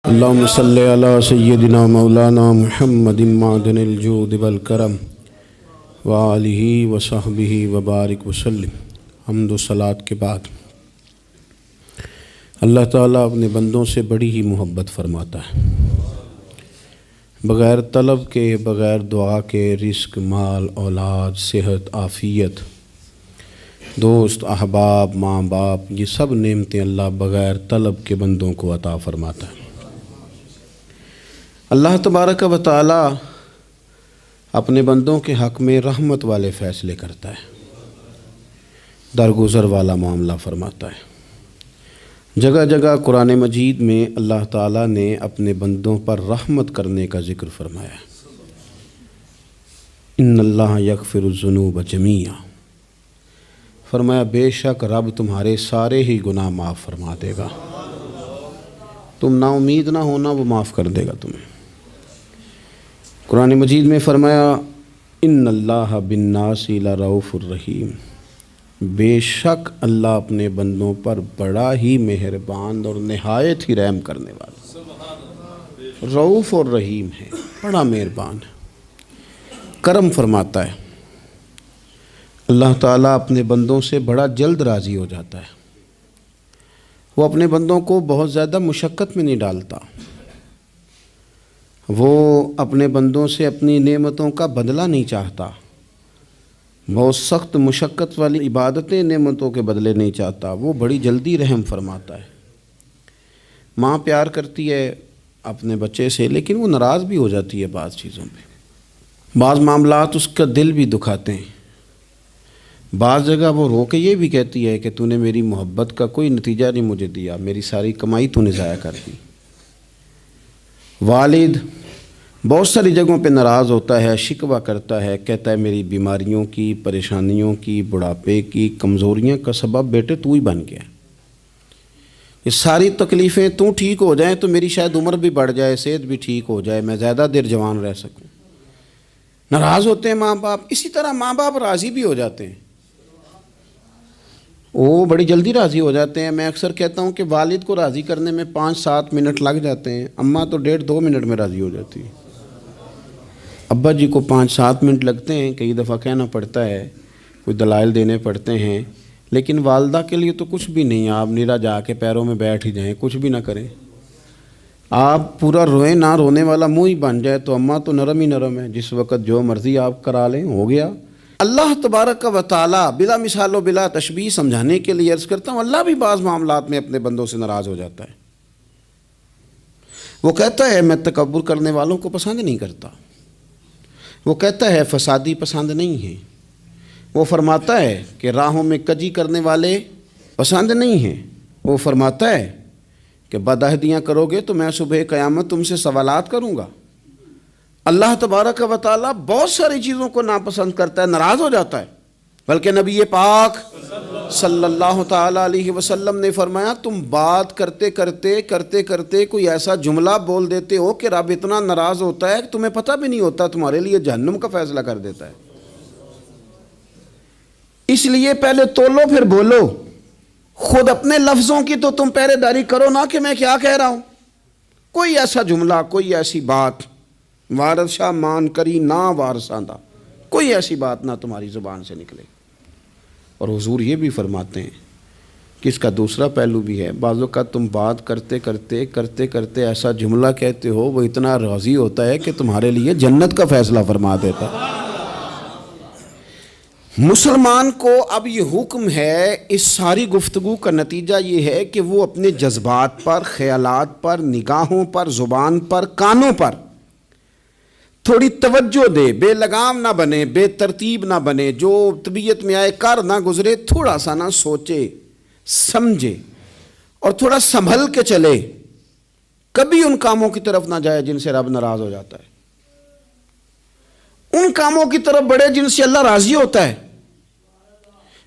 اللہم صلی علی سیدنا مولانا محمد معدن الجود والکرم وآلہ وصحبہ وبارک وسلم۔ حمد و صلاۃ کے بعد اللہ تعالیٰ اپنے بندوں سے بڑی ہی محبت فرماتا ہے۔ بغیر طلب کے، بغیر دعا کے رزق، مال، اولاد، صحت، عافیت، دوست، احباب، ماں باپ، یہ سب نعمتیں اللہ بغیر طلب کے بندوں کو عطا فرماتا ہے۔ اللہ تبارک و تعالی اپنے بندوں کے حق میں رحمت والے فیصلے کرتا ہے، درگزر والا معاملہ فرماتا ہے۔ جگہ جگہ قرآن مجید میں اللہ تعالیٰ نے اپنے بندوں پر رحمت کرنے کا ذکر فرمایا ہے۔ ان اللہ یغفر الذنوب جمیعا، فرمایا بے شک رب تمہارے سارے ہی گناہ معاف فرما دے گا، تم نا امید نہ ہونا، وہ معاف کر دے گا تمہیں۔ قرآن مجید میں فرمایا ان اللہ بالناس لرؤوف الرحیم، بے شک اللہ اپنے بندوں پر بڑا ہی مہربان اور نہایت ہی رحم کرنے والا، رؤوف اور رحیم ہے، بڑا مہربان ہے، کرم فرماتا ہے۔ اللہ تعالیٰ اپنے بندوں سے بڑا جلد راضی ہو جاتا ہے، وہ اپنے بندوں کو بہت زیادہ مشقت میں نہیں ڈالتا، وہ اپنے بندوں سے اپنی نعمتوں کا بدلہ نہیں چاہتا، بہت سخت مشقت والی عبادتیں نعمتوں کے بدلے نہیں چاہتا، وہ بڑی جلدی رحم فرماتا ہے۔ ماں پیار کرتی ہے اپنے بچے سے، لیکن وہ ناراض بھی ہو جاتی ہے بعض چیزوں پہ، بعض معاملات اس کا دل بھی دکھاتے ہیں، بعض جگہ وہ رو کے یہ بھی کہتی ہے کہ تو نے میری محبت کا کوئی نتیجہ نہیں مجھے دیا، میری ساری کمائی تو نے ضائع کر دی۔ والد بہت ساری جگہوں پہ ناراض ہوتا ہے، شکوہ کرتا ہے، کہتا ہے میری بیماریوں کی، پریشانیوں کی، بڑھاپے کی، کمزوریاں کا سبب بیٹے تو ہی بن گیا، یہ ساری تکلیفیں تو ٹھیک ہو جائیں تو میری شاید عمر بھی بڑھ جائے، صحت بھی ٹھیک ہو جائے، میں زیادہ دیر جوان رہ سکوں۔ ناراض ہوتے ہیں ماں باپ، اسی طرح ماں باپ راضی بھی ہو جاتے ہیں، وہ بڑی جلدی راضی ہو جاتے ہیں۔ میں اکثر کہتا ہوں کہ والد کو راضی کرنے میں 5-7 منٹ لگ جاتے ہیں، اماں تو 1.5-2 منٹ میں راضی ہو جاتی ہے۔ ابا جی کو 5-7 منٹ لگتے ہیں، کئی دفعہ کہنا پڑتا ہے، کوئی دلائل دینے پڑتے ہیں، لیکن والدہ کے لیے تو کچھ بھی نہیں، آپ نیرا جا کے پیروں میں بیٹھ ہی جائیں، کچھ بھی نہ کریں، آپ پورا روئیں، نہ رونے والا منہ ہی بن جائے تو اماں تو نرم ہی نرم ہے، جس وقت جو مرضی آپ کرا لیں ہو گیا۔ اللہ تبارک و تعالی بلا مثال و بلا تشبیہ سمجھانے کے لیے عرض کرتا ہوں، اللہ بھی بعض معاملات میں اپنے بندوں سے ناراض ہو جاتا ہے۔ وہ کہتا ہے میں تکبر کرنے والوں کو پسند نہیں کرتا، وہ کہتا ہے فسادی پسند نہیں ہیں، وہ فرماتا ہے کہ راہوں میں کجی کرنے والے پسند نہیں ہیں، وہ فرماتا ہے کہ بدعہدیاں کرو گے تو میں صبح قیامت تم سے سوالات کروں گا۔ اللہ تبارک و تعالیٰ بہت ساری چیزوں کو ناپسند کرتا ہے، ناراض ہو جاتا ہے، بلکہ نبی پاک صلی اللہ تعالیٰ علیہ وسلم نے فرمایا تم بات کرتے کرتے کوئی ایسا جملہ بول دیتے ہو کہ رب اتنا ناراض ہوتا ہے کہ تمہیں پتہ بھی نہیں ہوتا، تمہارے لیے جہنم کا فیصلہ کر دیتا ہے۔ اس لیے پہلے تولو پھر بولو، خود اپنے لفظوں کی تو تم پہرے داری کرو نا کہ میں کیا کہہ رہا ہوں۔ کوئی ایسا جملہ، کوئی ایسی بات، وارث شاہ مان کری نہ وارثاں دا، کوئی ایسی بات نہ تمہاری زبان سے نکلے۔ اور حضور یہ بھی فرماتے ہیں کہ اس کا دوسرا پہلو بھی ہے، بعض اوقات تم بات کرتے ایسا جملہ کہتے ہو وہ اتنا راضی ہوتا ہے کہ تمہارے لیے جنت کا فیصلہ فرما دیتا ہے۔ مسلمان کو اب یہ حکم ہے، اس ساری گفتگو کا نتیجہ یہ ہے کہ وہ اپنے جذبات پر، خیالات پر، نگاہوں پر، زبان پر، کانوں پر تھوڑی توجہ دے، بے لگام نہ بنے، بے ترتیب نہ بنے، جو طبیعت میں آئے کر نہ گزرے، تھوڑا سا نہ سوچے سمجھے اور تھوڑا سنبھل کے چلے، کبھی ان کاموں کی طرف نہ جائے جن سے رب ناراض ہو جاتا ہے، ان کاموں کی طرف بڑھے جن سے اللہ راضی ہوتا ہے۔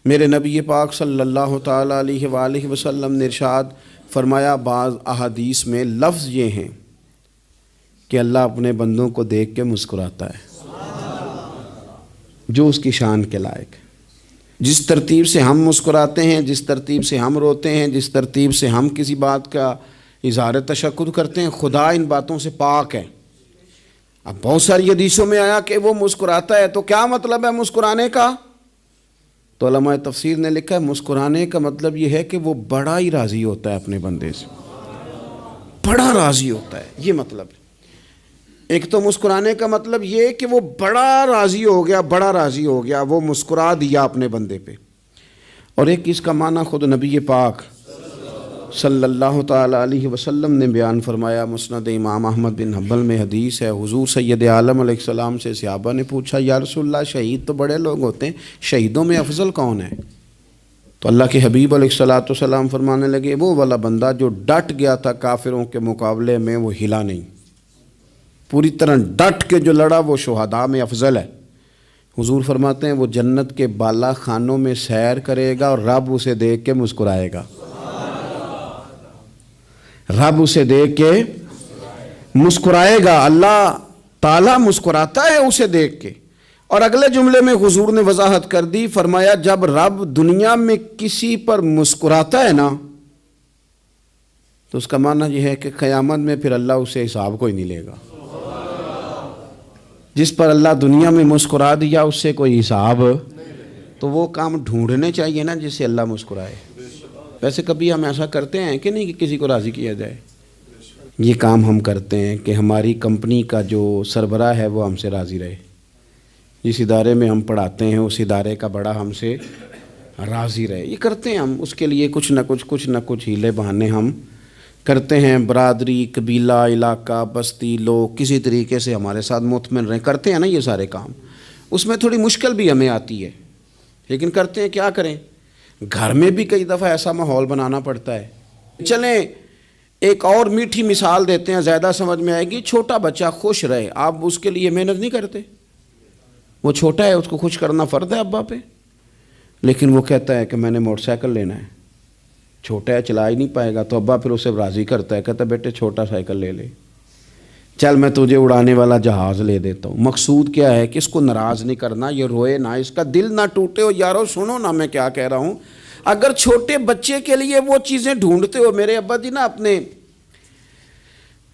میرے نبی پاک صلی اللہ تعالیٰ علیہ وآلہ وسلم نے ارشاد فرمایا، بعض احادیث میں لفظ یہ ہیں کہ اللہ اپنے بندوں کو دیکھ کے مسکراتا ہے، جو اس کی شان کے لائق۔ جس ترتیب سے ہم مسکراتے ہیں، جس ترتیب سے ہم روتے ہیں، جس ترتیب سے ہم کسی بات کا اظہار تشکر کرتے ہیں، خدا ان باتوں سے پاک ہے۔ اب بہت ساری حدیثوں میں آیا کہ وہ مسکراتا ہے، تو کیا مطلب ہے مسکرانے کا؟ تو علماء تفسیر نے لکھا ہے مسکرانے کا مطلب یہ ہے کہ وہ بڑا ہی راضی ہوتا ہے اپنے بندے سے، بڑا راضی ہوتا ہے، یہ مطلب ہے۔ ایک تو مسکرانے کا مطلب یہ کہ وہ بڑا راضی ہو گیا، بڑا راضی ہو گیا، وہ مسکرا دیا اپنے بندے پہ۔ اور ایک اس کا معنی خود نبی پاک صلی اللہ تعالیٰ علیہ وسلم نے بیان فرمایا۔ مسند امام احمد بن حنبل میں حدیث ہے، حضور سید عالم علیہ السلام سے صحابہ نے پوچھا یا رسول اللہ شہید تو بڑے لوگ ہوتے ہیں، شہیدوں میں افضل کون ہے؟ تو اللہ کے حبیب علیہ السلام فرمانے لگے وہ والا بندہ جو ڈٹ گیا تھا کافروں کے مقابلے میں، وہ ہلا نہیں، پوری طرح ڈٹ کے جو لڑا وہ شہداء میں افضل ہے۔ حضور فرماتے ہیں وہ جنت کے بالا خانوں میں سیر کرے گا اور رب اسے دیکھ کے مسکرائے گا، رب اسے دیکھ کے مسکرائے گا، اللہ تعالیٰ مسکراتا ہے اسے دیکھ کے۔ اور اگلے جملے میں حضور نے وضاحت کر دی، فرمایا جب رب دنیا میں کسی پر مسکراتا ہے نا تو اس کا معنی یہ ہے کہ قیامت میں پھر اللہ اسے حساب کوئی نہیں لے گا۔ جس پر اللہ دنیا میں مسکرا دیا اس سے کوئی حساب، تو وہ کام ڈھونڈنے چاہیے نا جس سے اللہ مسکرائے۔ ویسے کبھی ہم ایسا کرتے ہیں کہ نہیں کہ کسی کو راضی کیا جائے؟ یہ کام ہم کرتے ہیں کہ ہماری کمپنی کا جو سربراہ ہے وہ ہم سے راضی رہے، جس ادارے میں ہم پڑھاتے ہیں اس ادارے کا بڑا ہم سے راضی رہے، یہ کرتے ہیں ہم۔ اس کے لیے کچھ نہ کچھ ہیلے بہانے ہم کرتے ہیں، برادری، قبیلہ، علاقہ، بستی، لوگ کسی طریقے سے ہمارے ساتھ مطمئن رہیں، کرتے ہیں نا یہ سارے کام۔ اس میں تھوڑی مشکل بھی ہمیں آتی ہے لیکن کرتے ہیں، کیا کریں۔ گھر میں بھی کئی دفعہ ایسا ماحول بنانا پڑتا ہے۔ چلیں ایک اور میٹھی مثال دیتے ہیں، زیادہ سمجھ میں آئے گی۔ چھوٹا بچہ خوش رہے، آپ اس کے لیے محنت نہیں کرتے، وہ چھوٹا ہے اس کو خوش کرنا فرض ہے ابا پہ، لیکن وہ کہتا ہے کہ میں نے موٹر سائیکل لینا ہے، چھوٹا ہے چلا ہی نہیں پائے گا، تو ابا پھر اسے راضی کرتا ہے، کہتا ہے بیٹے چھوٹا سائیکل لے لے، چل میں تجھے اڑانے والا جہاز لے دیتا ہوں۔ مقصود کیا ہے کہ اس کو ناراض نہیں کرنا، یہ روئے نہ، اس کا دل نہ ٹوٹے۔ ہو یارو سنو نا میں کیا کہہ رہا ہوں، اگر چھوٹے بچے کے لیے وہ چیزیں ڈھونڈتے ہو، میرے ابا جی نا اپنے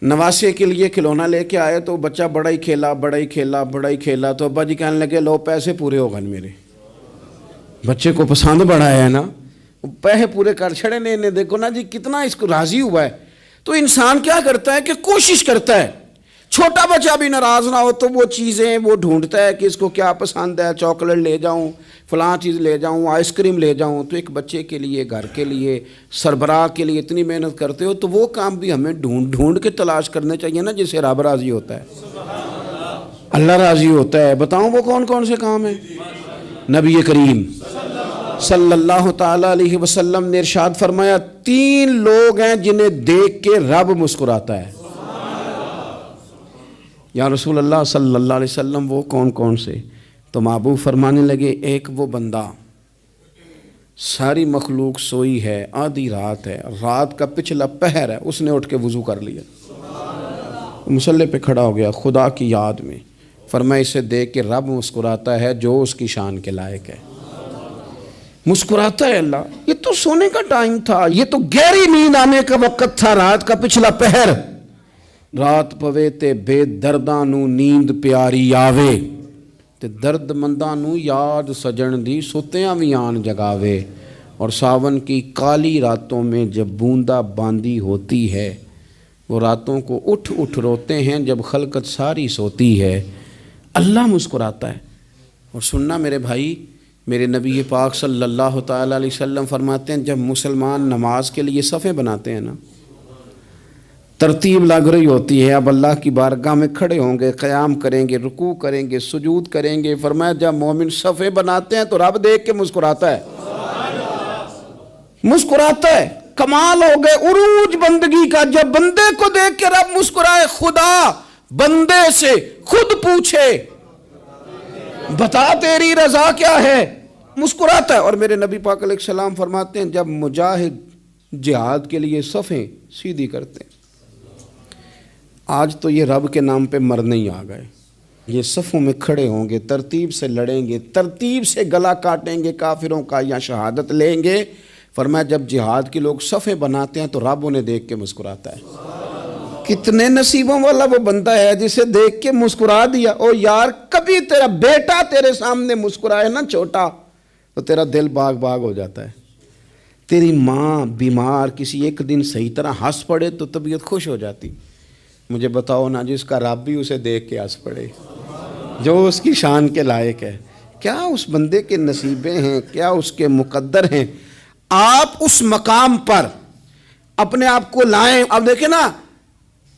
نواسے کے لیے کھلونا لے کے آئے تو بچہ بڑا ہی کھیلا، تو ابا جی کہنے لگے لو پیسے پورے ہو گئے میرے، بچے کو پسند بڑا ہے نا، پیسے پورے کر چھڑے نے، دیکھو نا جی کتنا اس کو راضی ہوا ہے۔ تو انسان کیا کرتا ہے کہ کوشش کرتا ہے چھوٹا بچہ بھی ناراض نہ ہو، تو وہ چیزیں وہ ڈھونڈتا ہے کہ اس کو کیا پسند ہے، چاکلیٹ لے جاؤں، فلاں چیز لے جاؤں، آئس کریم لے جاؤں۔ تو ایک بچے کے لیے، گھر کے لیے، سربراہ کے لیے اتنی محنت کرتے ہو، تو وہ کام بھی ہمیں ڈھونڈ کے تلاش کرنے چاہیے نا جس سے رب راضی ہوتا ہے، اللہ راضی ہوتا ہے۔ بتاؤں وہ کون کون سے کام ہیں؟ نبی کریم صلی اللہ تعالیٰ علیہ وسلم نے ارشاد فرمایا 3 لوگ ہیں جنہیں دیکھ کے رب مسکراتا ہے۔ یا رسول اللہ صلی اللہ علیہ وسلم وہ کون کون سے؟ تو محبوب فرمانے لگے ایک وہ بندہ ساری مخلوق سوئی ہے، آدھی رات ہے، رات کا پچھلا پہر ہے، اس نے اٹھ کے وضو کر لیا، مصلی پہ کھڑا ہو گیا خدا کی یاد میں، فرمایا اسے دیکھ کے رب مسکراتا ہے جو اس کی شان کے لائق ہے، مسکراتا ہے اللہ۔ یہ تو سونے کا ٹائم تھا، یہ تو گہری نیند آنے کا وقت تھا، رات کا پچھلا پہر، رات پوے تے بے درداں نو نیند پیاری آوے، تے درد منداں نو یاد سجن دی ستیاں وی آن جگاوے، اور ساون کی کالی راتوں میں جب بوندا باندی ہوتی ہے، وہ راتوں کو اٹھ اٹھ روتے ہیں جب خلقت ساری سوتی ہے، اللہ مسکراتا ہے۔ اور سننا میرے بھائی، میرے نبی پاک صلی اللہ تعالیٰ علیہ وسلم فرماتے ہیں جب مسلمان نماز کے لیے صفیں بناتے ہیں نا، ترتیب لگ رہی ہوتی ہے، اب اللہ کی بارگاہ میں کھڑے ہوں گے، قیام کریں گے، رکوع کریں گے، سجود کریں گے، فرمایا جب مومن صفیں بناتے ہیں تو رب دیکھ کے مسکراتا ہے، مسکراتا ہے۔ کمال ہو گئے عروج بندگی کا، جب بندے کو دیکھ کے رب مسکرائے، خدا بندے سے خود پوچھے بتا تیری رضا کیا ہے، مسکراتا ہے۔ اور میرے نبی پاک علیہ السلام فرماتے ہیں جب مجاہد جہاد کے لیے صفیں سیدھی کرتے ہیں، آج تو یہ رب کے نام پہ مرنے ہی آ گئے، یہ صفوں میں کھڑے ہوں گے، ترتیب سے لڑیں گے، ترتیب سے گلا کاٹیں گے کافروں کا یا شہادت لیں گے، فرمایا جب جہاد کے لوگ صفیں بناتے ہیں تو رب انہیں دیکھ کے مسکراتا ہے۔ کتنے نصیبوں والا وہ بندہ ہے جسے دیکھ کے مسکرا دیا۔ او یار کبھی تیرا بیٹا تیرے سامنے مسکرائے نا چھوٹا تو تیرا دل باغ باغ ہو جاتا ہے۔ تیری ماں بیمار کسی ایک دن صحیح طرح ہنس پڑے تو طبیعت خوش ہو جاتی۔ مجھے بتاؤ نا جس کا رب بھی اسے دیکھ کے ہنس پڑے، جو اس کی شان کے لائق ہے، کیا اس بندے کے نصیبیں ہیں، کیا اس کے مقدر ہیں۔ آپ اس مقام پر اپنے آپ کو لائیں۔ اب دیکھیں نا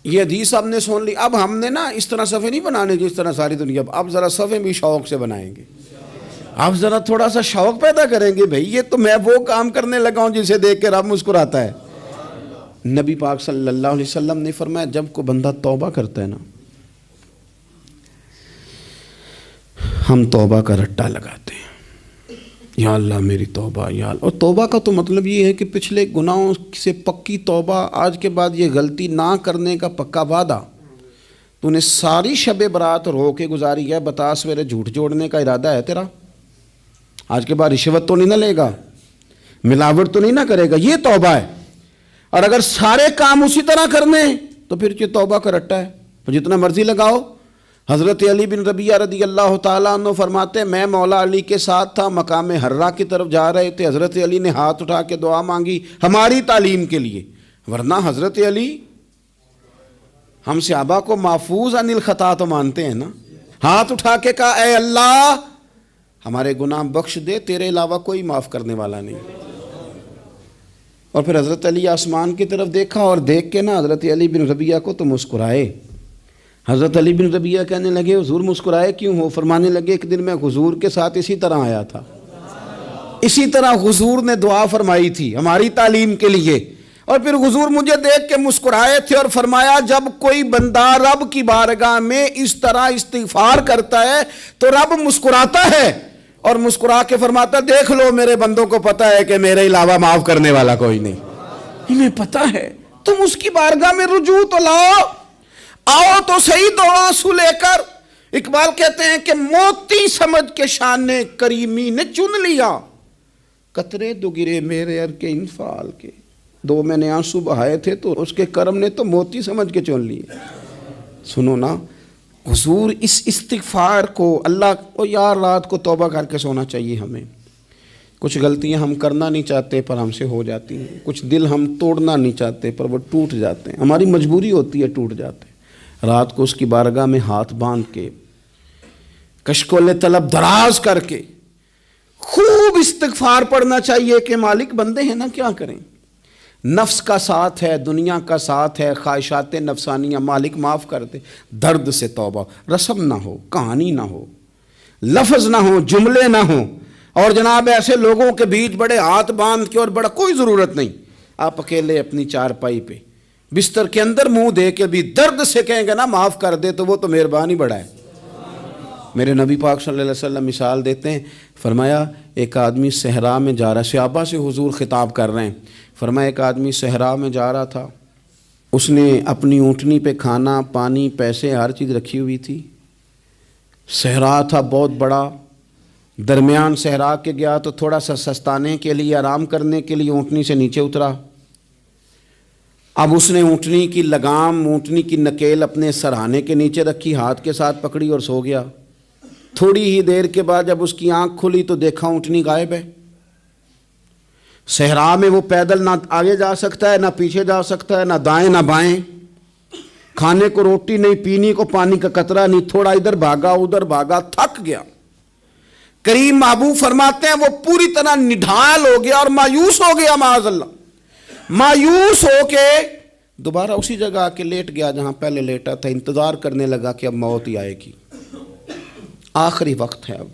یہ حدیث ہم نے سن لی، اب ہم نے نا اس طرح صفحے نہیں بنانے جس طرح ساری دنیا، اب ذرا صفحے بھی شوق سے بنائیں گے۔ اب ذرا تھوڑا سا شوق پیدا کریں گے، بھئی یہ تو میں وہ کام کرنے لگا ہوں جسے دیکھ کے رب مسکراتا ہے۔ نبی پاک صلی اللہ علیہ وسلم نے فرمایا جب کوئی بندہ توبہ کرتا ہے نا، ہم توبہ کا رٹا لگاتے ہیں، یا اللہ میری توبہ یا اللہ۔ اور توبہ کا تو مطلب یہ ہے کہ پچھلے گناہوں سے پکی توبہ، آج کے بعد یہ غلطی نہ کرنے کا پکا وعدہ۔ تو نے ساری شب برات رو کے گزاری ہے، بتا سویرے جھوٹ جوڑنے کا ارادہ ہے تیرا؟ آج کے بعد رشوت تو نہیں نہ لے گا، ملاوٹ تو نہیں نہ کرے گا، یہ توبہ ہے۔ اور اگر سارے کام اسی طرح کرنے تو پھر یہ توبہ کا رٹا ہے، جتنا مرضی لگاؤ۔ حضرت علی بن ربیعہ رضی اللہ تعالیٰ عنہ فرماتے ہیں میں مولا علی کے ساتھ تھا، مقام حرہ کی طرف جا رہے تھے، حضرت علی نے ہاتھ اٹھا کے دعا مانگی ہماری تعلیم کے لیے، ورنہ حضرت علی ہم صحابہ کو محفوظ عن الخطا تو مانتے ہیں نا۔ ہاتھ اٹھا کے کہا اے اللہ ہمارے گناہ بخش دے، تیرے علاوہ کوئی معاف کرنے والا نہیں۔ اور پھر حضرت علی آسمان کی طرف دیکھا اور دیکھ کے نا حضرت علی بن ربیعہ کو تو مسکرائے۔ حضرت علی بن ربیعہ کہنے لگے حضور مسکرائے کیوں ہو؟ فرمانے لگے ایک دن میں حضور کے ساتھ اسی طرح آیا تھا، اسی طرح حضور نے دعا فرمائی تھی ہماری تعلیم کے لیے، اور پھر حضور مجھے دیکھ کے مسکرائے تھے اور فرمایا جب کوئی بندہ رب کی بارگاہ میں اس طرح استغفار کرتا ہے تو رب مسکراتا ہے، اور مسکرا کے فرماتا دیکھ لو میرے بندوں کو پتہ ہے کہ میرے علاوہ معاف کرنے والا کوئی نہیں، انہیں پتہ ہے، تم اس کی بارگاہ میں رجوع تو لاؤ، آؤ تو صحیح دو آنسو لے کر۔ اقبال کہتے ہیں کہ موتی سمجھ کے شان کریمی نے چن لیا، قطرے دو گرے میرے ار کے انفال کے، دو میں نے آنسو بہائے تھے تو اس کے کرم نے تو موتی سمجھ کے چن لیے۔ سنو نا حضور اس استغفار کو اللہ کو یار رات کو توبہ کر کے سونا چاہیے ہمیں۔ کچھ غلطیاں ہم کرنا نہیں چاہتے پر ہم سے ہو جاتی ہیں، کچھ دل ہم توڑنا نہیں چاہتے پر وہ ٹوٹ جاتے ہیں، ہماری مجبوری ہوتی ہے ٹوٹ جاتے ہیں۔ رات کو اس کی بارگاہ میں ہاتھ باندھ کے کشکول طلب دراز کر کے خوب استغفار پڑھنا چاہیے کہ مالک بندے ہیں نا کیا کریں، نفس کا ساتھ ہے، دنیا کا ساتھ ہے، خواہشات نفسانیہ، مالک معاف کر دے۔ درد سے توبہ، رسم نہ ہو، کہانی نہ ہو، لفظ نہ ہو، جملے نہ ہوں، اور جناب ایسے لوگوں کے بیچ بڑے ہاتھ باندھ کے اور بڑا کوئی ضرورت نہیں، آپ اکیلے اپنی چارپائی پہ بستر کے اندر منہ دے کے بھی درد سے کہیں گے نا معاف کر دے تو وہ تو مہربانی بڑا ہے۔ میرے نبی پاک صلی اللہ علیہ وسلم مثال دیتے ہیں، فرمایا ایک آدمی صحرا میں جا رہا ہے، صحابہ سے حضور خطاب کر رہے ہیں، فرمایا ایک آدمی صحرا میں جا رہا تھا، اس نے اپنی اونٹنی پہ کھانا پانی پیسے ہر چیز رکھی ہوئی تھی، صحرا تھا بہت بڑا، درمیان صحرا کے گیا تو تھوڑا سا سستانے کے لیے آرام کرنے کے لیے اونٹنی سے نیچے اترا۔ اب اس نے اونٹنی کی لگام اونٹنی کی نکیل اپنے سرہانے کے نیچے رکھی، ہاتھ کے ساتھ پکڑی اور سو گیا۔ تھوڑی ہی دیر کے بعد جب اس کی آنکھ کھلی تو دیکھا اونٹنی غائب ہے۔ صحرا میں وہ پیدل نہ آگے جا سکتا ہے نہ پیچھے جا سکتا ہے، نہ دائیں نہ بائیں، کھانے کو روٹی نہیں، پینے کو پانی کا قطرہ نہیں، تھوڑا ادھر بھاگا ادھر بھاگا، تھک گیا۔ کریم محبوب فرماتے ہیں وہ پوری طرح نڈھال ہو گیا اور مایوس ہو گیا، معاذ اللہ، مایوس ہو کے دوبارہ اسی جگہ آ کے لیٹ گیا جہاں پہلے لیٹا تھا، انتظار کرنے لگا کہ اب موت ہی آئے گی، آخری وقت ہے، اب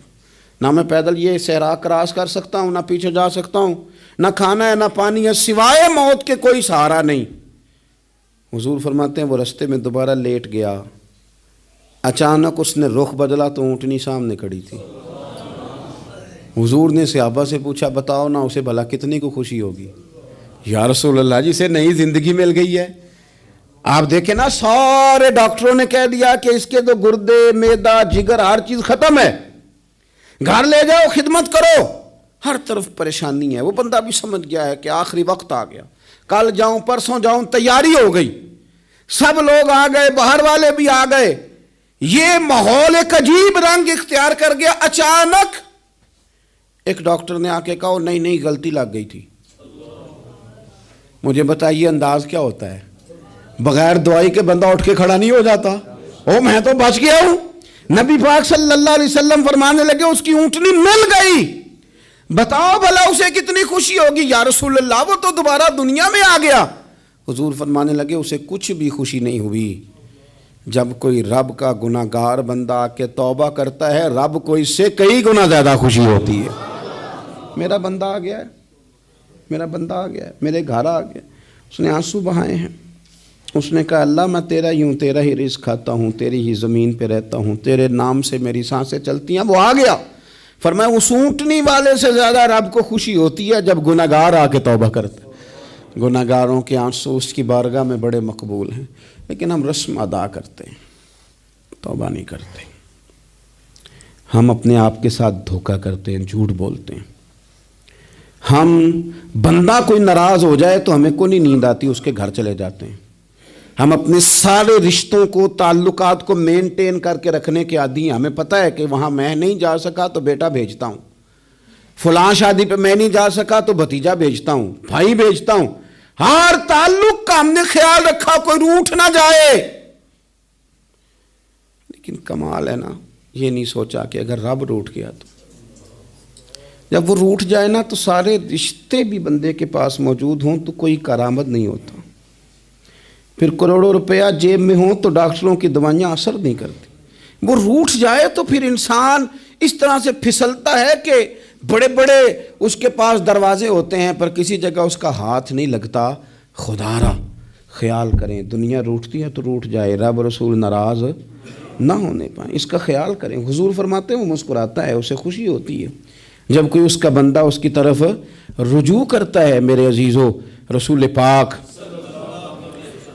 نہ میں پیدل یہ صحرا کراس کر سکتا ہوں، نہ پیچھے جا سکتا ہوں، نہ کھانا ہے نہ پانی ہے، سوائے موت کے کوئی سہارا نہیں۔ حضور فرماتے ہیں وہ رستے میں دوبارہ لیٹ گیا، اچانک اس نے رخ بدلا تو اونٹنی سامنے کھڑی تھی۔ حضور نے صحابہ سے پوچھا بتاؤ نا اسے بھلا کتنی کو خوشی ہوگی؟ یا رسول اللہ جسے نئی زندگی مل گئی ہے۔ آپ دیکھیں نا سارے ڈاکٹروں نے کہہ دیا کہ اس کے تو گردے معدہ جگر ہر چیز ختم ہے، گھر لے جاؤ خدمت کرو، ہر طرف پریشانی ہے. وہ بندہ بھی سمجھ گیا ہے کہ آخری وقت آ گیا, کل جاؤں پرسوں جاؤں, تیاری ہو گئی, سب لوگ آ گئے, باہر والے بھی آ گئے, یہ ماحول ایک عجیب رنگ اختیار کر گیا. اچانک ایک ڈاکٹر نے آ کے کہا نہیں غلطی لگ گئی تھی. مجھے بتائیے انداز کیا ہوتا ہے؟ بغیر دوائی کے بندہ اٹھ کے کھڑا نہیں ہو جاتا. او میں تو بچ گیا ہوں. نبی پاک صلی اللہ علیہ وسلم فرمانے لگے اس کی اونٹنی مل گئی. بتاؤ بھلا اسے کتنی خوشی ہوگی. یا رسول اللہ وہ تو دوبارہ دنیا میں آ گیا. حضور فرمانے لگے اسے کچھ بھی خوشی نہیں ہوئی. جب کوئی رب کا گناہ گار بندہ آ کے توبہ کرتا ہے, رب کو اس سے کئی گنا زیادہ خوشی ہوتی ہے. میرا بندہ آ گیا ہے, میرا بندہ آ گیا ہے, میرے گھر آ گیا. اس نے آنسو بہائے ہیں. اس نے کہا اللہ میں تیرا ہی ہوں, تیرا ہی رزق کھاتا ہوں, تیری ہی زمین پہ رہتا ہوں, تیرے نام سے میری سانسیں چلتی ہیں. وہ آ گیا. فرمایا اس اونٹنی والے سے زیادہ رب کو خوشی ہوتی ہے جب گناہ گار آ کے توبہ کرتا ہے. گناہ گاروں کے آنسو اس کی بارگاہ میں بڑے مقبول ہیں, لیکن ہم رسم ادا کرتے ہیں, توبہ نہیں کرتے. ہم اپنے آپ کے ساتھ دھوکہ کرتے ہیں, جھوٹ بولتے ہیں. ہم بندہ کوئی ناراض ہو جائے تو ہمیں کو نہیں نیند آتی, اس کے گھر چلے جاتے ہیں. ہم اپنے سارے رشتوں کو, تعلقات کو مینٹین کر کے رکھنے کے عادی ہیں. ہمیں پتہ ہے کہ وہاں میں نہیں جا سکا تو بیٹا بھیجتا ہوں, فلاں شادی پہ میں نہیں جا سکا تو بھتیجا بھیجتا ہوں, بھائی بھیجتا ہوں. ہر تعلق کا ہم نے خیال رکھا کوئی روٹھ نہ جائے. لیکن کمال ہے نا, یہ نہیں سوچا کہ اگر رب روٹھ گیا تو, جب وہ روٹھ جائے نا تو سارے رشتے بھی بندے کے پاس موجود ہوں تو کوئی کارآمد نہیں ہوتا. پھر کروڑوں روپیہ جیب میں ہوں تو ڈاکٹروں کی دوائیاں اثر نہیں کرتی. وہ روٹھ جائے تو پھر انسان اس طرح سے پھسلتا ہے کہ بڑے بڑے اس کے پاس دروازے ہوتے ہیں پر کسی جگہ اس کا ہاتھ نہیں لگتا. خدا را خیال کریں, دنیا روٹھتی ہے تو روٹھ جائے, رب رسول ناراض نہ ہونے پائیں, اس کا خیال کریں. حضور فرماتے ہیں وہ مسکراتا ہے, اسے خوشی ہوتی ہے جب کوئی اس کا بندہ اس کی طرف رجوع کرتا ہے. میرے عزیزو, رسول پاک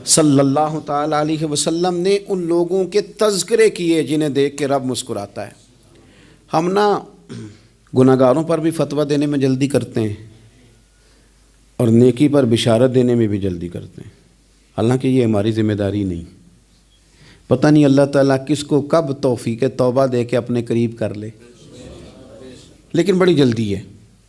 صلی اللہ تعالی علیہ وسلم نے ان لوگوں کے تذکرے کیے جنہیں دیکھ کے رب مسکراتا ہے. ہم نا گناہ گاروں پر بھی فتویٰ دینے میں جلدی کرتے ہیں اور نیکی پر بشارت دینے میں بھی جلدی کرتے ہیں, حالانکہ یہ ہماری ذمہ داری نہیں. پتہ نہیں اللہ تعالیٰ کس کو کب توفیق توبہ دے کے اپنے قریب کر لے, لیکن بڑی جلدی ہے,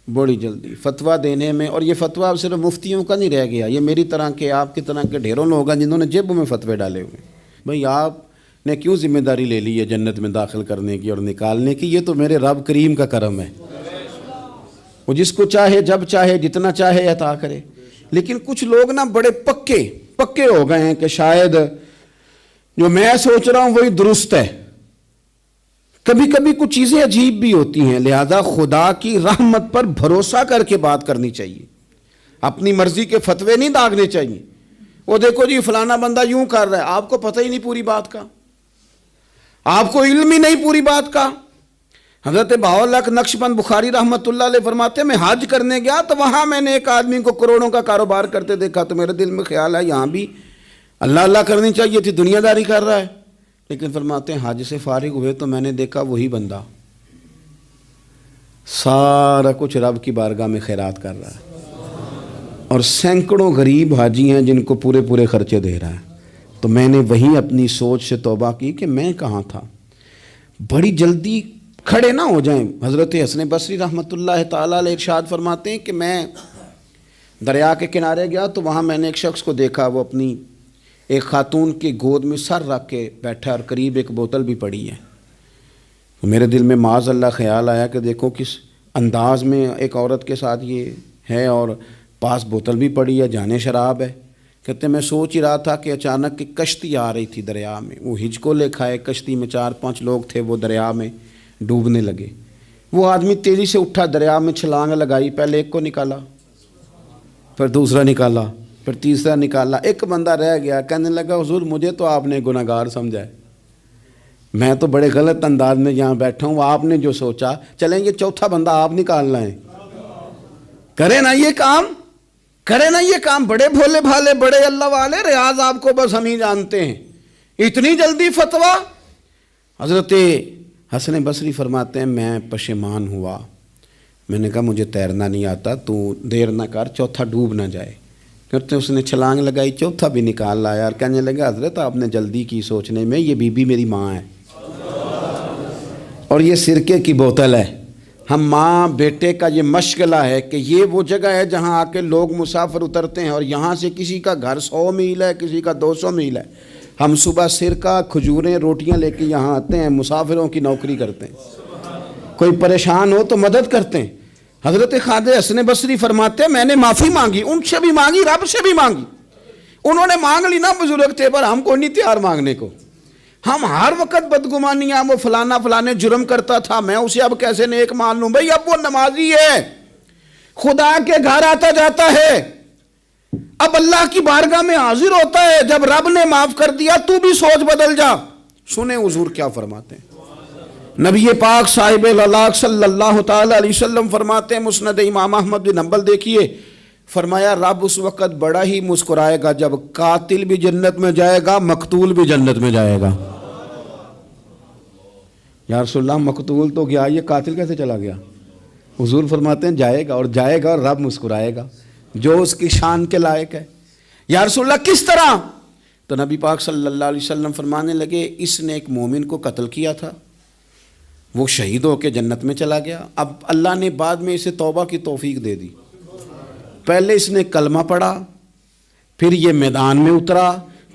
بڑی جلدی فتویٰ دینے میں. اور یہ فتویٰ صرف مفتیوں کا نہیں رہ گیا, یہ میری طرح کے, آپ کی طرح کے ڈھیروں لوگ ہیں جنہوں نے جیبوں میں فتوے ڈالے ہوئے. بھئی آپ نے کیوں ذمہ داری لے لی ہے جنت میں داخل کرنے کی اور نکالنے کی؟ یہ تو میرے رب کریم کا کرم ہے, وہ جس کو چاہے جب چاہے جتنا چاہے عطا کرے. لیکن کچھ لوگ نا بڑے پکے ہو گئے ہیں کہ شاید جو میں سوچ رہا ہوں وہی درست ہے. کبھی کبھی کچھ چیزیں عجیب بھی ہوتی ہیں, لہذا خدا کی رحمت پر بھروسہ کر کے بات کرنی چاہیے. اپنی مرضی کے فتوے نہیں داغنے چاہیے. وہ دیکھو جی فلانا بندہ یوں کر رہا ہے, آپ کو پتہ ہی نہیں پوری بات کا, آپ کو علم ہی نہیں پوری بات کا. حضرت بہاءاللہ نقشبند بخاری رحمۃ اللہ علیہ فرماتے ہیں میں حج کرنے گیا تو وہاں میں نے ایک آدمی کو کروڑوں کا کاروبار کرتے دیکھا تو میرے دل میں خیال ہے یہاں بھی اللہ اللہ کرنی چاہیے تھی, دنیا داری کر رہا ہے. لیکن فرماتے ہیں حج سے فارغ ہوئے تو میں نے دیکھا وہی بندہ سارا کچھ رب کی بارگاہ میں خیرات کر رہا ہے, اور سینکڑوں غریب حاجی ہیں جن کو پورے خرچے دے رہا ہے. تو میں نے وہیں اپنی سوچ سے توبہ کی کہ میں کہاں تھا. بڑی جلدی کھڑے نہ ہو جائیں. حضرت حسن بصری رحمۃ اللہ تعالیٰ علیہ ارشاد فرماتے ہیں کہ میں دریا کے کنارے گیا تو وہاں میں نے ایک شخص کو دیکھا, وہ اپنی ایک خاتون کی گود میں سر رکھ کے بیٹھا اور قریب ایک بوتل بھی پڑی ہے. میرے دل میں معاذ اللہ خیال آیا کہ دیکھو کس انداز میں ایک عورت کے ساتھ یہ ہے اور پاس بوتل بھی پڑی ہے, جانے شراب ہے. کہتے میں سوچ ہی رہا تھا کہ اچانک کی کشتی آ رہی تھی دریا میں, وہ ہچکو لے کھائے, کشتی میں 4-5 لوگ تھے, وہ دریا میں ڈوبنے لگے. وہ آدمی تیزی سے اٹھا, دریا میں چھلانگ لگائی, پہلے ایک کو نکالا, پھر دوسرا نکالا, پھر تیسرا نکالا. ایک بندہ رہ گیا, کہنے لگا حضور مجھے تو آپ نے گناہ گار سمجھا ہے, میں تو بڑے غلط انداز میں یہاں بیٹھا ہوں, آپ نے جو سوچا. چلیں یہ چوتھا بندہ آپ نکالنا ہے, کرے نا یہ کام, کرے نا یہ کام. بڑے بھولے بھالے بڑے اللہ والے, ریاض آپ کو بس ہم ہی جانتے ہیں. اتنی جلدی فتویٰ. حضرت حسن بصری فرماتے ہیں میں پشیمان ہوا, میں نے کہا مجھے تیرنا نہیں آتا، تو دیر نہ کر، چوتھا ڈوب نہ جائے۔ کرتے اس نے چھلانگ لگائی، چوتھا بھی نکال لایا اور کہنے لگا حضرت آپ نے جلدی کی سوچنے میں، یہ بی بی میری ماں ہے اور یہ سرکے کی بوتل ہے۔ ہم ماں بیٹے کا یہ مشغلہ ہے کہ یہ وہ جگہ ہے جہاں آ کے لوگ مسافر اترتے ہیں، اور یہاں سے کسی کا گھر 100 میل ہے، کسی کا 200 میل ہے۔ ہم صبح سرکہ، کھجوریں، روٹیاں لے کے یہاں آتے ہیں، مسافروں کی نوکری کرتے ہیں، کوئی پریشان ہو تو مدد کرتے ہیں۔ حضرت خواجہ حسن بصری فرماتے ہیں میں نے معافی مانگی، ان سے بھی مانگی، رب سے بھی مانگی۔ انہوں نے مانگ لی نا بزرگ تھے، پر ہم کو نہیں تیار مانگنے کو۔ ہم ہر وقت بدگمانیاں، وہ فلانا فلانے جرم کرتا تھا، میں اسے اب کیسے نیک مان لوں؟ بھئی اب وہ نمازی ہے، خدا کے گھر آتا جاتا ہے، اب اللہ کی بارگاہ میں حاضر ہوتا ہے، جب رب نے معاف کر دیا تو بھی سوچ بدل جا۔ سنیں حضور کیا فرماتے ہیں۔ نبی پاک صاحب الاخلاق صلی اللہ تعالی علیہ وسلم فرماتے ہیں، مسند امام احمد بن حنبل دیکھیے، فرمایا رب اس وقت بڑا ہی مسکرائے گا جب قاتل بھی جنت میں جائے گا، مقتول بھی جنت میں جائے گا۔ یا رسول اللہ مقتول تو گیا، یہ قاتل کیسے چلا گیا؟ حضور فرماتے ہیں جائے گا، اور جائے گا اور رب مسکرائے گا، جو اس کی شان کے لائق ہے۔ یا رسول اللہ کس طرح؟ تو نبی پاک صلی اللہ علیہ وسلم فرمانے لگے اس نے ایک مومن کو قتل کیا تھا، وہ شہید ہو کے جنت میں چلا گیا، اب اللہ نے بعد میں اسے توبہ کی توفیق دے دی۔ پہلے اس نے کلمہ پڑھا، پھر یہ میدان میں اترا،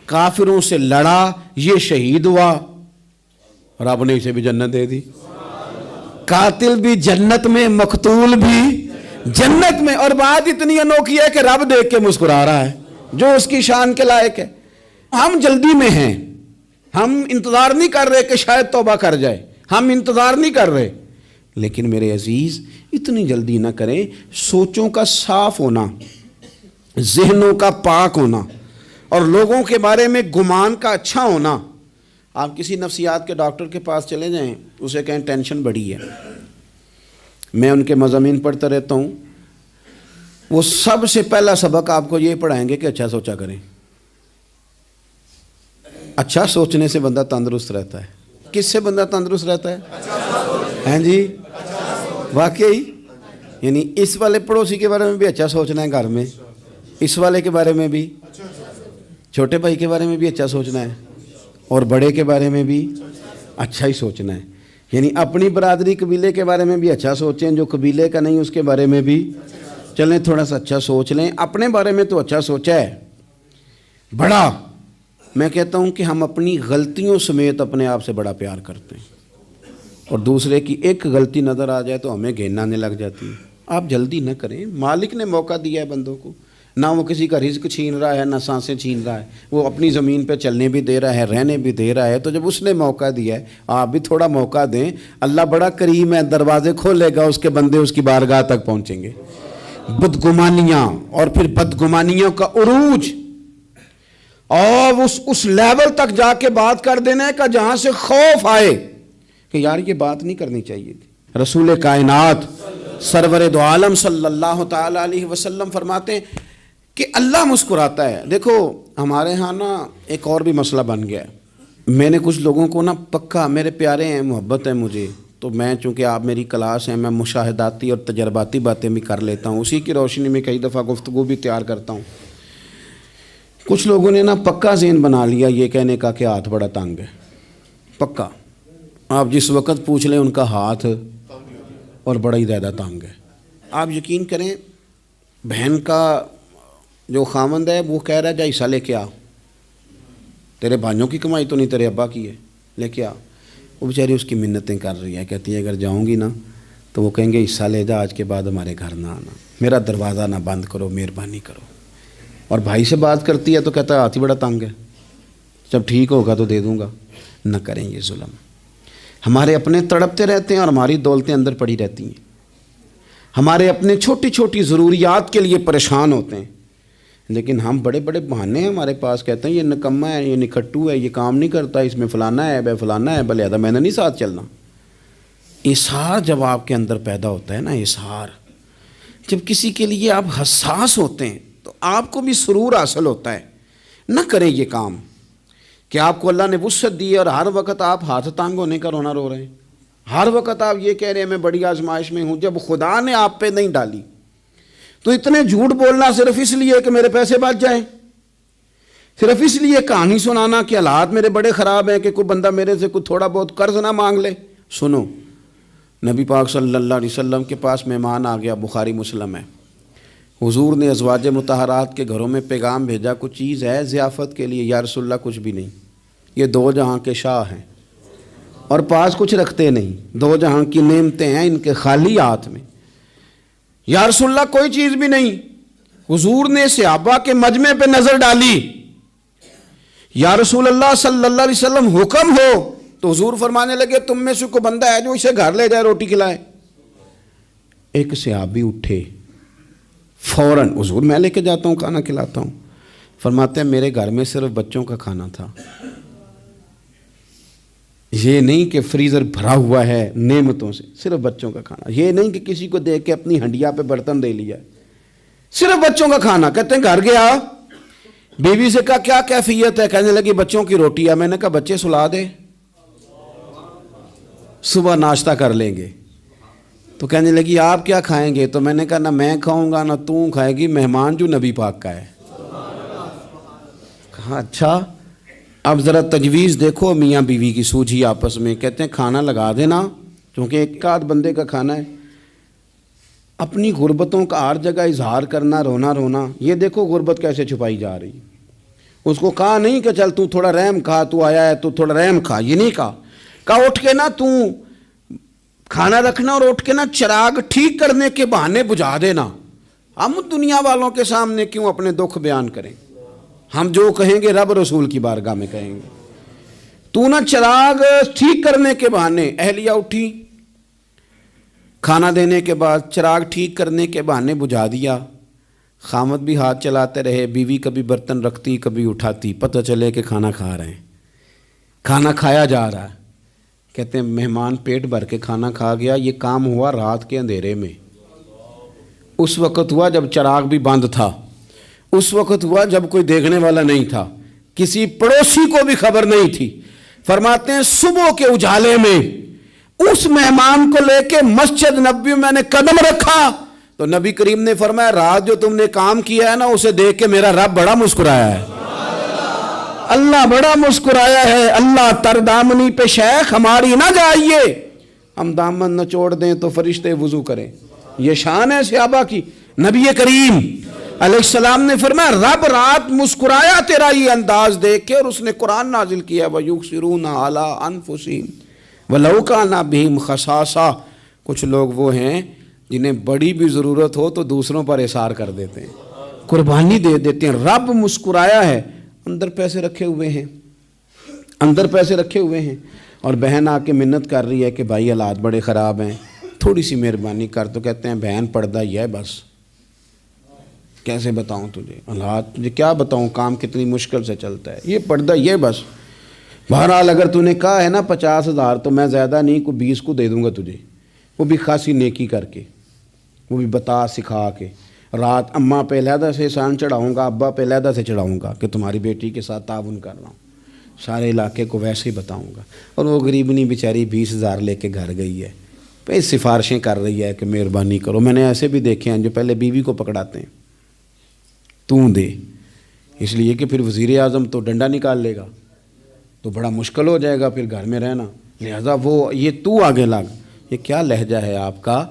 کافروں سے لڑا، یہ شہید ہوا، رب نے اسے بھی جنت دے دی۔ قاتل بھی جنت میں، مقتول بھی جنت میں، اور بات اتنی انوکھی ہے کہ رب دیکھ کے مسکرا رہا ہے، جو اس کی شان کے لائق ہے۔ ہم جلدی میں ہیں، ہم انتظار نہیں کر رہے کہ شاید توبہ کر جائے، ہم انتظار نہیں کر رہے، لیکن میرے عزیز اتنی جلدی نہ کریں۔ سوچوں کا صاف ہونا، ذہنوں کا پاک ہونا، اور لوگوں کے بارے میں گمان کا اچھا ہونا۔ آپ کسی نفسیات کے ڈاکٹر کے پاس چلے جائیں، اسے کہیں ٹینشن بڑی ہے، میں ان کے مضامین پڑھتا رہتا ہوں، وہ سب سے پہلا سبق آپ کو یہ پڑھائیں گے کہ اچھا سوچا کریں۔ اچھا سوچنے سے بندہ تندرست رہتا ہے۔ کس سے بندہ تندرست رہتا ہے؟ ہیں جی واقعی، یعنی اس والے پڑوسی کے بارے میں بھی اچھا سوچنا ہے، گھر میں اس والے کے بارے میں بھی، چھوٹے بھائی کے بارے میں بھی اچھا سوچنا ہے، اور بڑے کے بارے میں بھی اچھا ہی سوچنا ہے۔ یعنی اپنی برادری قبیلے کے بارے میں بھی اچھا سوچیں، جو قبیلے کا نہیں اس کے بارے میں بھی چلیں تھوڑا سا اچھا سوچ لیں۔ اپنے بارے میں تو اچھا سوچا ہے بڑا، میں کہتا ہوں کہ ہم اپنی غلطیوں سمیت اپنے آپ سے بڑا پیار کرتے ہیں، اور دوسرے کی ایک غلطی نظر آ جائے تو ہمیں گھین آنے لگ جاتی ہے۔ آپ جلدی نہ کریں، مالک نے موقع دیا ہے بندوں کو، نہ وہ کسی کا رزق چھین رہا ہے، نہ سانسیں چھین رہا ہے، وہ اپنی زمین پہ چلنے بھی دے رہا ہے، رہنے بھی دے رہا ہے۔ تو جب اس نے موقع دیا ہے آپ بھی تھوڑا موقع دیں، اللہ بڑا کریم ہے، دروازے کھولے گا، اس کے بندے اس کی بارگاہ تک پہنچیں گے۔ بدگمانیاں، اور پھر بدگمانیوں کا عروج، اور اس لیول تک جا کے بات کر دینے کا جہاں سے خوف آئے کہ یار یہ بات نہیں کرنی چاہیے تھی۔ رسول کائنات سرور دو عالم صلی اللہ تعالی علیہ وسلم فرماتے ہیں کہ اللہ مسکراتا ہے۔ دیکھو ہمارے ہاں نا ایک اور بھی مسئلہ بن گیا ہے، میں نے کچھ لوگوں کو نا پکا، میرے پیارے ہیں، محبت ہے مجھے، تو میں چونکہ آپ میری کلاس ہیں، میں مشاہداتی اور تجرباتی باتیں بھی کر لیتا ہوں، اسی کی روشنی میں کئی دفعہ گفتگو بھی تیار کرتا ہوں۔ کچھ لوگوں نے نا پکا ذہن بنا لیا یہ کہنے کا کہ ہاتھ بڑا تنگ ہے، پکا، آپ جس وقت پوچھ لیں ان کا ہاتھ اور بڑا ہی زیادہ تنگ ہے۔ آپ یقین کریں، بہن کا جو خاوند ہے وہ کہہ رہا ہے جا حصہ لے کے آ، تیرے بھائیوں کی کمائی تو نہیں، تیرے ابا کی ہے، لے کے آ۔ وہ بیچاری اس کی منتیں کر رہی ہے، کہتی ہے اگر جاؤں گی نا تو وہ کہیں گے حصہ لے جا، آج کے بعد ہمارے گھر نہ آنا، میرا دروازہ نہ بند کرو، مہربانی کرو۔ اور بھائی سے بات کرتی ہے تو کہتا ہے ہاتھ ہی بڑا تنگ ہے، جب ٹھیک ہوگا تو دے دوں گا۔ نہ کریں یہ ظلم، ہمارے اپنے تڑپتے رہتے ہیں اور ہماری دولتیں اندر پڑی رہتی ہیں، ہمارے اپنے چھوٹی چھوٹی ضروریات کے لیے پریشان ہوتے ہیں، لیکن ہم بڑے بڑے بہانے ہیں ہمارے پاس، کہتے ہیں یہ نکما ہے، یہ نکھٹو ہے، یہ کام نہیں کرتا، اس میں فلانا ہے، بے فلانا ہے، بلہذا میں نے نہیں ساتھ چلنا۔ اظہار جب آپ کے اندر پیدا ہوتا ہے نا، اظہار جب کسی کے لیے آپ حساس ہوتے ہیں تو آپ کو بھی سرور حاصل ہوتا ہے۔ نہ کریں یہ کام کہ آپ کو اللہ نے وسعت دی ہے اور ہر وقت آپ ہاتھ تانگ ہونے کا رونا رو رہے ہیں۔ ہر وقت آپ یہ کہہ رہے ہیں میں بڑی آزمائش میں ہوں، جب خدا نے آپ پہ نہیں ڈالی تو اتنے جھوٹ بولنا صرف اس لیے کہ میرے پیسے بچ جائیں، صرف اس لیے کہانی سنانا کہ حالات میرے بڑے خراب ہیں کہ کوئی بندہ میرے سے کوئی تھوڑا بہت قرض نہ مانگ لے۔ سنو، نبی پاک صلی اللہ علیہ وسلم کے پاس مہمان آ گیا، بخاری مسلم ہے، حضور نے ازواج مطہرات کے گھروں میں پیغام بھیجا، کچھ چیز ہے ضیافت کے لیے؟ یا رسول اللہ کچھ بھی نہیں، یہ دو جہاں کے شاہ ہیں اور پاس کچھ رکھتے نہیں، دو جہاں کی نعمتیں ہیں ان کے خالی ہاتھ میں۔ یا رسول اللہ کوئی چیز بھی نہیں۔ حضور نے صحابہ کے مجمع پہ نظر ڈالی، یا رسول اللہ صلی اللہ علیہ وسلم حکم ہو، تو حضور فرمانے لگے تم میں سے کوئی بندہ ہے جو اسے گھر لے جائے روٹی کھلائے؟ ایک صحابی اٹھے فوراً، حضور میں لے کے جاتا ہوں کھانا کھلاتا ہوں۔ فرماتے ہیں میرے گھر میں صرف بچوں کا کھانا تھا، یہ نہیں کہ فریزر بھرا ہوا ہے نعمتوں سے، صرف بچوں کا کھانا، یہ نہیں کہ کسی کو دیکھ کے اپنی ہنڈیا پہ برتن دے لیا، صرف بچوں کا کھانا۔ کہتے ہیں گھر گیا، بیوی سے کہا کیا کیفیت ہے؟ کہنے لگی بچوں کی روٹی ہے۔ میں نے کہا بچے سلا دے، صبح ناشتہ کر لیں گے۔ تو کہنے لگی آپ کیا کھائیں گے؟ تو میں نے کہا نہ میں کھاؤں گا نہ تو کھائے گی، مہمان جو نبی پاک کا ہے۔ کہا اچھا، اب ذرا تجویز دیکھو میاں بیوی کی سوجھی آپس میں۔ کہتے ہیں کھانا لگا دینا، کیونکہ ایک آدھ بندے کا کھانا ہے۔ اپنی غربتوں کا ہر جگہ اظہار کرنا، رونا رونا، یہ دیکھو غربت کیسے چھپائی جا رہی۔ اس کو کہا نہیں کہ چل تو تھوڑا رحم کھا، تو آیا ہے تو تھوڑا رحم کھا، یہ نہیں کہا۔ کہا اٹھ کے نا تو کھانا رکھنا اور اٹھ کے نا چراغ ٹھیک کرنے کے بہانے بجھا دینا۔ ہم دنیا والوں کے سامنے کیوں اپنے دکھ بیان کریں؟ ہم جو کہیں گے رب رسول کی بارگاہ میں کہیں گے۔ تو نا چراغ ٹھیک کرنے کے بہانے، اہلیہ اٹھی، کھانا دینے کے بعد چراغ ٹھیک کرنے کے بہانے بجھا دیا۔ خامد بھی ہاتھ چلاتے رہے، بیوی کبھی برتن رکھتی کبھی اٹھاتی، پتہ چلے کہ کھانا کھا رہے ہیں، کھانا کھایا جا رہا ہے۔ کہتے ہیں مہمان پیٹ بھر کے کھانا کھا گیا۔ یہ کام ہوا رات کے اندھیرے میں، اس وقت ہوا جب چراغ بھی بند تھا، اس وقت ہوا جب کوئی دیکھنے والا نہیں تھا، کسی پڑوسی کو بھی خبر نہیں تھی۔ فرماتے ہیں صبح کے اجالے میں اس مہمان کو لے کے مسجد نبوی میں نے قدم رکھا تو نبی کریم نے فرمایا رات جو تم نے کام کیا ہے نا، اسے دیکھ کے میرا رب بڑا مسکرایا ہے، اللہ بڑا مسکرایا ہے۔ اللہ تر دامنی پہ شیخ ہماری نہ جائیے، ہم دامن نہ چھوڑ دیں تو فرشتے وضو کریں۔ یہ شان ہے صحابہ کی۔ نبی کریم علیہ السلام نے فرمایا رب رات مسکرایا تیرا یہ انداز دیکھ کے، اور اس نے قرآن نازل کیا وَيُؤْثِرُونَ عَلَىٰ أَنفُسِهِمْ وَلَوْ كَانَ بِهِمْ خَصَاصَةٌ۔ کچھ لوگ وہ ہیں جنہیں بڑی بھی ضرورت ہو تو دوسروں پر اثار کر دیتے ہیں، قربانی دے دیتے ہیں۔ رب مسکرایا ہے، اندر پیسے رکھے ہوئے ہیں، اندر پیسے رکھے ہوئے ہیں، اور بہن آ کے منت کر رہی ہے کہ بھائی حالات بڑے خراب ہیں، تھوڑی سی مہربانی کر۔ تو کہتے ہیں بہن پردہ یہ ہے بس، کیسے بتاؤں تجھے حالات، تجھے کیا بتاؤں کام کتنی مشکل سے چلتا ہے، یہ پردہ یہ بس۔ بہرحال اگر تو نے کہا ہے نا 50,000 تو میں زیادہ نہیں کوئی 20 کو دے دوں گا تجھے، وہ بھی خاصی نیکی کر کے، وہ بھی بتا سکھا کے۔ رات اماں پہ علیحدہ سے احسان چڑھاؤں گا، ابا پہ علیحدہ سے چڑھاؤں گا کہ تمہاری بیٹی کے ساتھ تعاون کر رہا ہوں، سارے علاقے کو ویسے ہی بتاؤں گا۔ اور وہ غریبنی بیچاری 20,000 لے کے گھر گئی ہے، پہ سفارشیں کر رہی ہے کہ مہربانی کرو۔ میں نے ایسے بھی دیکھے ہیں جو پہلے بیوی کو پکڑاتے ہیں، تو دے، اس لیے کہ پھر وزیر اعظم تو ڈنڈا نکال لے گا تو بڑا مشکل ہو جائے گا پھر گھر میں رہنا، لہذا وہ یہ تو آگے لگ۔ یہ کیا لہجہ ہے آپ کا؟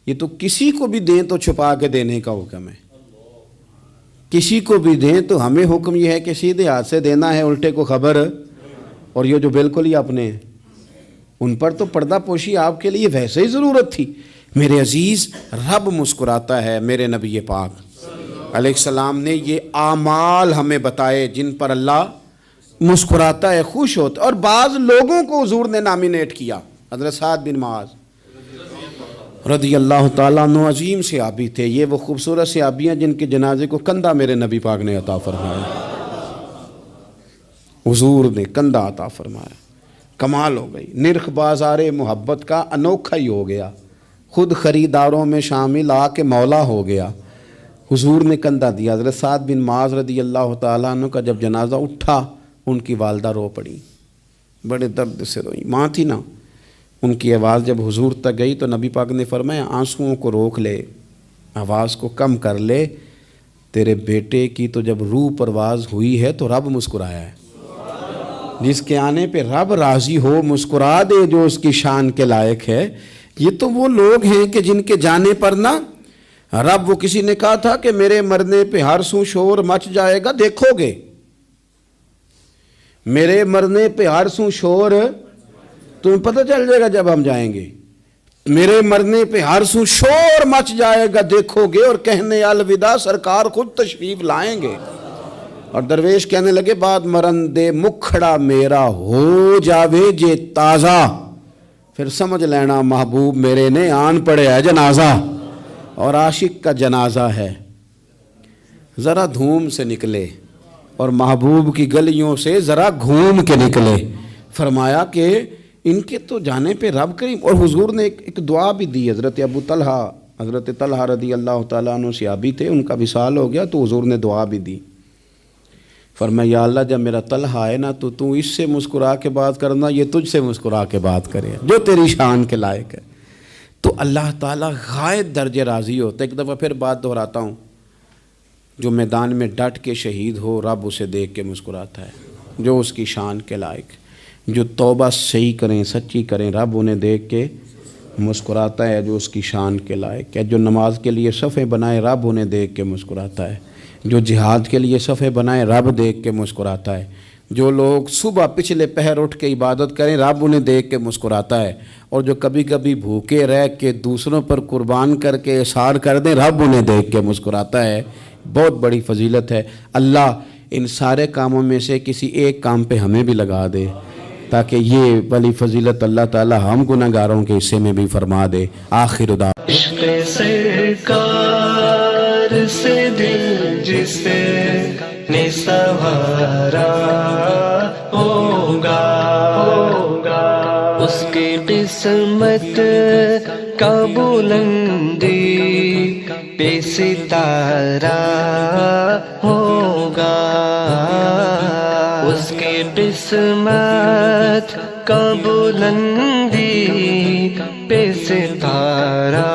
یہ تو کسی کو بھی دیں تو چھپا کے دینے کا حکم ہے، کسی کو بھی دیں تو ہمیں حکم یہ ہے کہ سیدھے ہاتھ سے دینا ہے، الٹے کو خبر۔ اور یہ جو بالکل ہی اپنے ہیں ان پر تو پردہ پوشی آپ کے لیے ویسے ہی ضرورت تھی۔ میرے عزیز، رب مسکراتا ہے۔ میرے نبی پاک علیہ السلام نے یہ اعمال ہمیں بتائے جن پر اللہ مسکراتا ہے، خوش ہوتا ہے۔ اور بعض لوگوں کو حضور نے نامینیٹ کیا۔ حضرت سعد بن معاذ رضی اللہ تعالیٰ عنہ عظیم صحابی تھے، یہ وہ خوبصورت صحابی ہیں جن کے جنازے کو کندھا میرے نبی پاک نے عطا فرمایا، حضور نے کندھا عطا فرمایا۔ کمال ہو گئی، نرخ بازار محبت کا انوکھا ہی ہو گیا، خود خریداروں میں شامل آ کے مولا ہو گیا۔ حضور نے کندھا دیا۔ حضرت سعد بن معاذ رضی اللہ تعالیٰ عنہ کا جب جنازہ اٹھا، ان کی والدہ رو پڑی، بڑے درد سے روئی، ماں تھی نا، ان کی آواز جب حضور تک گئی تو نبی پاک نے فرمایا آنسوؤں کو روک لے، آواز کو کم کر لے، تیرے بیٹے کی تو جب روح پرواز ہوئی ہے تو رب مسکرایا ہے۔ جس کے آنے پہ رب راضی ہو مسکرا دے جو اس کی شان کے لائق ہے۔ یہ تو وہ لوگ ہیں کہ جن کے جانے پر نا رب، وہ کسی نے کہا تھا کہ میرے مرنے پہ ہر سو شور مچ جائے گا، دیکھو گے میرے مرنے پہ ہر سو شور تمہیں پتہ چل جائے گا جب ہم جائیں گے، میرے مرنے پہ ہر سو شور مچ جائے گا دیکھو گے، اور کہنے الوداع سرکار خود تشریف لائیں گے۔ اور درویش کہنے لگے بعد مرندے مکھڑا میرا ہو جاوے جے تازہ، پھر سمجھ لینا محبوب میرے نے آن پڑے ہے جنازہ۔ اور عاشق کا جنازہ ہے، ذرا دھوم سے نکلے اور محبوب کی گلیوں سے ذرا گھوم کے نکلے۔ فرمایا کہ ان کے تو جانے پہ رب کریم، اور حضور نے ایک دعا بھی دی۔ حضرت ابو طلحہ، حضرت طلحہ رضی اللہ تعالیٰ عنہ صحابی تھے، ان کا وصال ہو گیا تو حضور نے دعا بھی دی۔ فرمایا یا اللہ جب میرا طلحہ آئے نا تو اس سے مسکرا کے بات کرنا، یہ تجھ سے مسکرا کے بات کرے جو تیری شان کے لائق ہے۔ تو اللہ تعالیٰ غائب درجے راضی ہوتا ہے۔ ایک دفعہ پھر بات دہراتا ہوں، جو میدان میں ڈٹ کے شہید ہو رب اسے دیکھ کے مسکراتا ہے جو اس کی شان کے لائق۔ جو توبہ صحیح کریں سچی کریں رب انہیں دیکھ کے مسکراتا ہے جو اس کی شان کے لائق ہے۔ جو نماز کے لیے صفیں بنائے رب انہیں دیکھ کے مسکراتا ہے۔ جو جہاد کے لیے صفیں بنائے رب دیکھ کے مسکراتا ہے۔ جو لوگ صبح پچھلے پہر اٹھ کے عبادت کریں رب انہیں دیکھ کے مسکراتا ہے۔ اور جو کبھی کبھی بھوکے رہ کے دوسروں پر قربان کر کے احسار کر دیں رب انہیں دیکھ کے مسکراتا ہے۔ بہت بڑی فضیلت ہے۔ اللہ ان سارے کاموں میں سے کسی ایک کام پہ ہمیں بھی لگا دے تاکہ یہ بڑی فضیلت اللہ تعالی ہم گناہ گاروں کے حصے میں بھی فرما دے۔ آخر دعوانا عشق سرکار سے دل جسے نے سنوارا ہوگا، اس کی قسمت کا بلندی پہ ستارہ ہوگا، اس کی قسمت کا بلندی پہ ستارہ